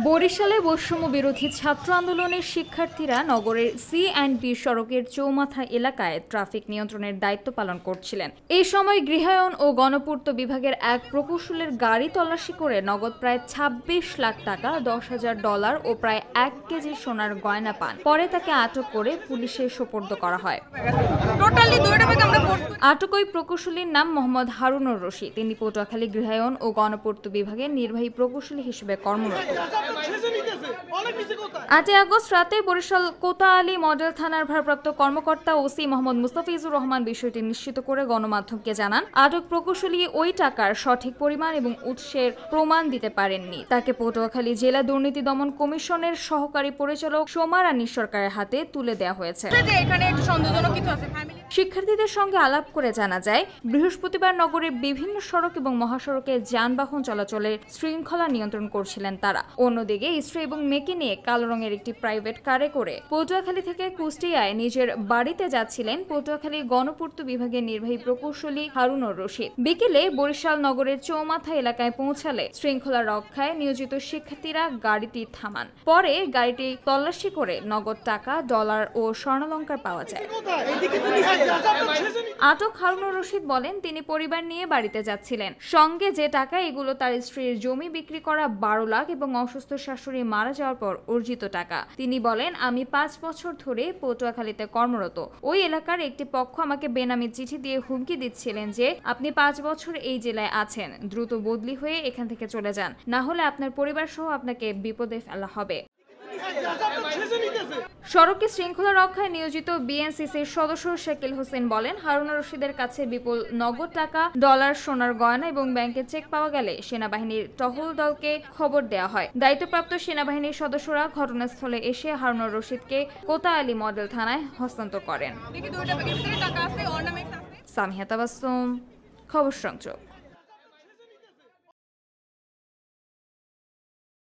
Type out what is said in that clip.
বরিশালে বৈষম্য বিরোধী ছাত্র আন্দোলনের শিক্ষার্থীরা নগরের সি&বি সড়কের চৌমাথা এলাকায় ট্রাফিক নিয়ন্ত্রণের দায়িত্ব পালন করছিলেন। এই সময় গৃহায়ন ও গণপূর্ত বিভাগের এক প্রকৌশলের গাড়ি তল্লাশি করে নগদ প্রায় ২৬ লাখ টাকা, $১০,০০০ ও প্রায় ১ কেজি সোনার গয়না পান। পরে তাকে আটক করে পুলিশে সোপর্দ করা হয়। আটক ওই প্রকৌশলীর নাম মোহাম্মদ হারুনুর রশিদ। তিনি পটুয়াখালী গৃহায়ন ও গণপূর্ত বিভাগের নির্বাহী প্রকৌশলী হিসেবে কর্মরত। ৮ আগস্ট রাতে বরিশাল কোতোয়ালী মডেল থানার ভারপ্রাপ্ত কর্মকর্তা ওসি মোহাম্মদ মুস্তাফিজুর রহমান বিষয়টি নিশ্চিত করে গণমাধ্যমকে জানান, আটক প্রকৌশলী ওই টাকার সঠিক পরিমাণ এবং উৎসের প্রমাণ দিতে পারেননি। তাকে পটুয়াখালী জেলা দুর্নীতি দমন কমিশনের সহকারী পরিচালক সোমা রানী সরকারের হাতে তুলে দেওয়া হয়েছে। শিক্ষার্থীদের সঙ্গে আলাপ করে জানা যায়, বৃহস্পতিবার নগরের বিভিন্ন সড়ক এবং মহাসড়কে যানবাহন চলাচলের শৃঙ্খলা নিয়ন্ত্রণ করছিলেন তারা। অন্যদিকে স্ত্রী এবং মেয়েকে নিয়ে কালো রঙের একটি প্রাইভেট কারে করে পটুয়াখালী থেকে কুষ্টিয়ায় নিজের বাড়িতে যাচ্ছিলেন পটুয়াখালী গণপূর্ত বিভাগের নির্বাহী প্রকৌশলী হারুনুর রশিদ। বিকেলে বরিশাল নগরের চৌমাথা এলাকায় পৌঁছালে শৃঙ্খলা রক্ষায় নিয়োজিত শিক্ষার্থীরা গাড়িটি থামান। পরে গাড়িটি তল্লাশি করে নগদ টাকা, ডলার ও স্বর্ণালংকার পাওয়া যায়। আটক হারুনুর রশিদ বলেন, তিনি পরিবার নিয়ে বাড়িতে যাচ্ছিলেন। সঙ্গে যে টাকা, এগুলো তার স্ত্রীর জমি বিক্রি করা 12 লাখ এবং অসুস্থ শাশুড়ি মারা যাওয়ার পর অর্জিত টাকা। তিনি বলেন, আমি 5 বছর ধরে পটুয়াখালীতে কর্মরত। ওই এলাকার একটি পক্ষ আমাকে বেনামি চিঠি দিয়ে হুমকি দিচ্ছিলেন যে আপনি 5 বছর এই জেলায় আছেন, দ্রুত বদলি হয়ে এখান থেকে চলে যান, না হলে আপনার পরিবার সহ আপনাকে বিপদে ফেলা হবে। সড়কে শৃঙ্খলা রক্ষায় নিয়োজিত বিএনসিসির সদস্য শাকিল হোসেন বলেন, হারুনুর রশিদের কাছে বিপুল নগদ টাকা, ডলার, সোনার গয়না এবং ব্যাংকের চেক পাওয়া গেলে সেনাবাহিনীর টহল দলকে খবর দেওয়া হয়। দায়িত্বপ্রাপ্ত সেনাবাহিনীর সদস্যরা ঘটনাস্থলে এসে হারুনুর রশিদকে কোতোয়ালী মডেল থানায় হস্তান্তর করেন। সামিহা তাবাসসুম, খবর সংযোগ।